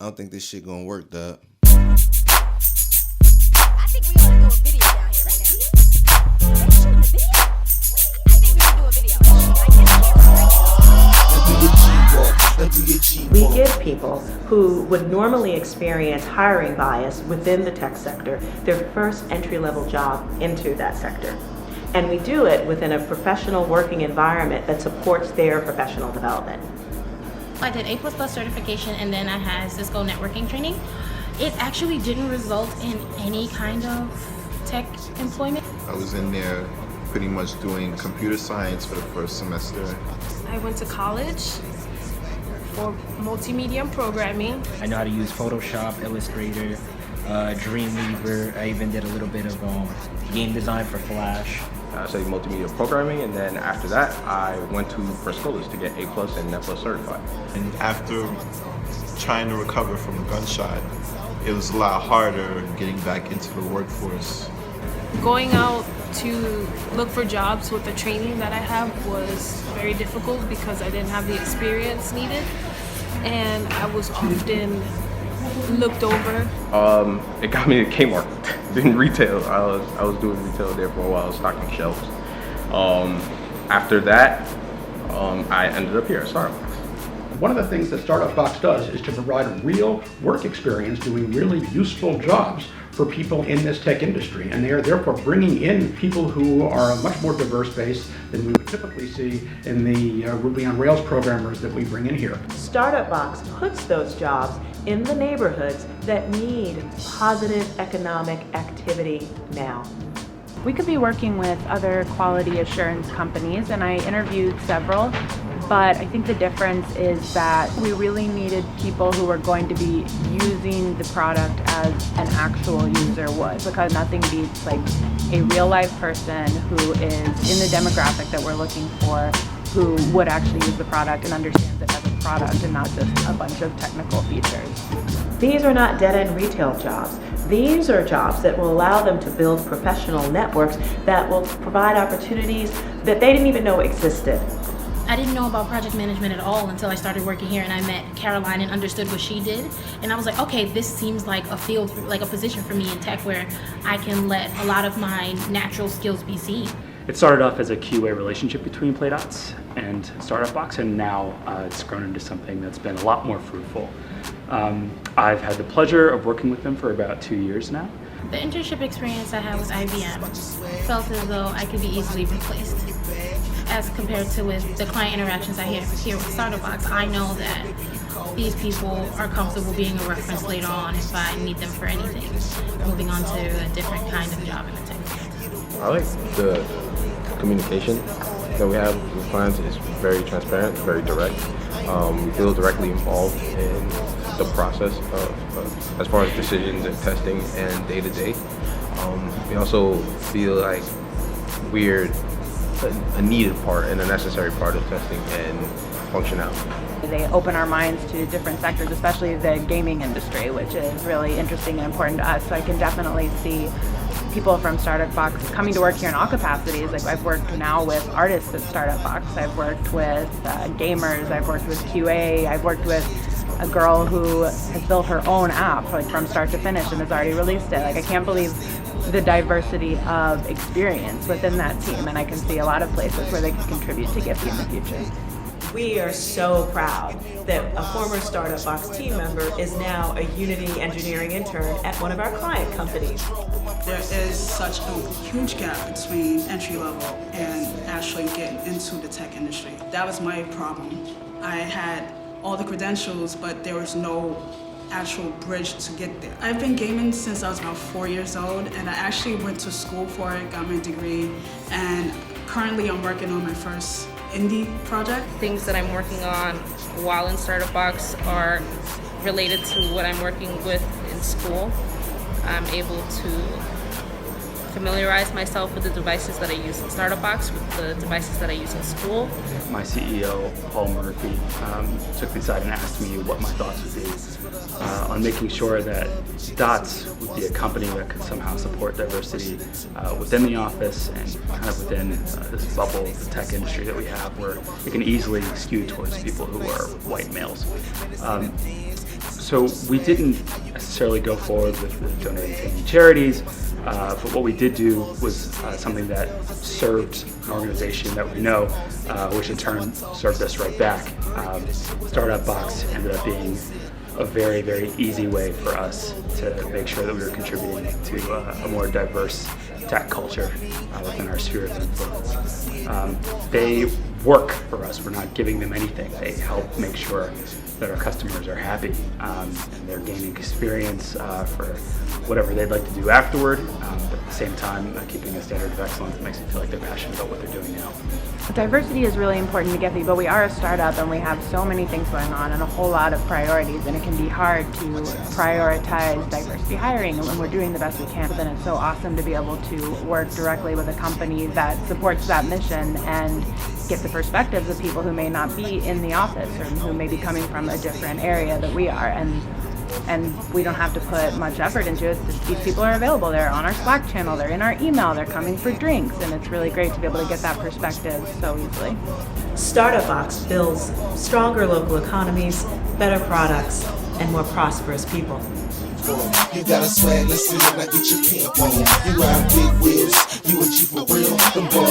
I don't think this shit gonna work, dog. I think we ought to do a video down here right now. They shooting a video? I think we should do a video. We give people who would normally experience hiring bias within the tech sector their first entry-level job into that sector. And we do it within a professional working environment that supports their professional development. I did A++ certification and then I had Cisco networking training. It actually didn't result in any kind of tech employment. I was in there pretty much doing computer science for the first semester. I went to college for multimedia and programming. I know how to use Photoshop, Illustrator, Dreamweaver. I even did a little bit of game design for Flash. I studied multimedia programming, and then after that, I went to Perscolas to get A+ and Net+ certified. And after trying to recover from a gunshot, it was a lot harder getting back into the workforce. Going out to look for jobs with the training that I have was very difficult because I didn't have the experience needed, and I was often looked over. It got me to Kmart, in retail. I was doing retail there for a while, stocking shelves. After that, I ended up here at StartUp. One of the things that StartUp Box does is to provide real work experience doing really useful jobs for people in this tech industry, and they are therefore bringing in people who are a much more diverse base than we would typically see in the Ruby on Rails programmers that we bring in here. StartUp Box puts those jobs in the neighborhoods that need positive economic activity now. We could be working with other quality assurance companies, and I interviewed several, but I think the difference is that we really needed people who were going to be using the product as an actual user would, because nothing beats like a real life person who is in the demographic that we're looking for, who would actually use the product and understands it as a product and not just a bunch of technical features. These are not dead-end retail jobs. These are jobs that will allow them to build professional networks that will provide opportunities that they didn't even know existed. I didn't know about project management at all until I started working here and I met Caroline and understood what she did. And I was like, okay, this seems like a field, like a position for me in tech where I can let a lot of my natural skills be seen. It started off as a QA relationship between Playdots and StartUp Box, and now it's grown into something that's been a lot more fruitful. I've had the pleasure of working with them for about 2 years now. The internship experience I had with IBM felt as though I could be easily replaced. As compared to with the client interactions I have here with StartUp Box, I know that these people are comfortable being a reference later on if I need them for anything, moving on to a different kind of job in the tech field. I like the communication that we have with clients. Is very transparent, very direct. We feel directly involved in the process of as far as decisions and testing and day-to-day. We also feel like we're a needed part and a necessary part of testing and functionality. They open our minds to different sectors, especially the gaming industry, which is really interesting and important to us. So I can definitely see people from StartUp Box coming to work here in all capacities. Like I've worked now with artists at StartUp Box, I've worked with gamers, I've worked with QA, I've worked with a girl who has built her own app like from start to finish and has already released it. Like I can't believe the diversity of experience within that team, and I can see a lot of places where they can contribute to Giphy in the future. We are so proud that a former StartUp Box team member is now a Unity engineering intern at one of our client companies. There is such a huge gap between entry level and actually getting into the tech industry. That was my problem. I had all the credentials, but there was no actual bridge to get there. I've been gaming since I was about 4 years old, and I actually went to school for it, got my degree, and currently I'm working on my first indie project. Things that I'm working on while in StartUp Box are related to what I'm working with in school. I'm able to familiarize myself with the devices that I use in StartUp Box, with the devices that I use in school. My CEO, Paul Murphy, took me aside and asked me what my thoughts would be on making sure that Dots would be a company that could somehow support diversity within the office and kind of within this bubble of the tech industry that we have, where it can easily skew towards people who are white males. So we didn't necessarily go forward with donating to any charities, but what we did do was something that served an organization that we know, which in turn served us right back. Startup Box ended up being a very, very easy way for us to make sure that we were contributing to a more diverse tech culture within our sphere of influence. They work for us. We're not giving them anything. They help make sure that our customers are happy and they're gaining experience for whatever they'd like to do afterward, but at the same time keeping a standard of excellence that makes it feel like they're passionate about what they're doing now. Diversity is really important to get people, but we are a startup and we have so many things going on and a whole lot of priorities, and it can be hard to prioritize diversity hiring, and we're doing the best we can. But then it's so awesome to be able to work directly with a company that supports that mission and get the perspectives of people who may not be in the office or who may be coming from a different area that we are. And we don't have to put much effort into it. These people are available. They're on our Slack channel. They're in our email. They're coming for drinks. And it's really great to be able to get that perspective so easily. Startup Box builds stronger local economies, better products, and more prosperous people. You got a swag, let's see it, now get your pimp on. You ride big wheels, you a G for real. Them boys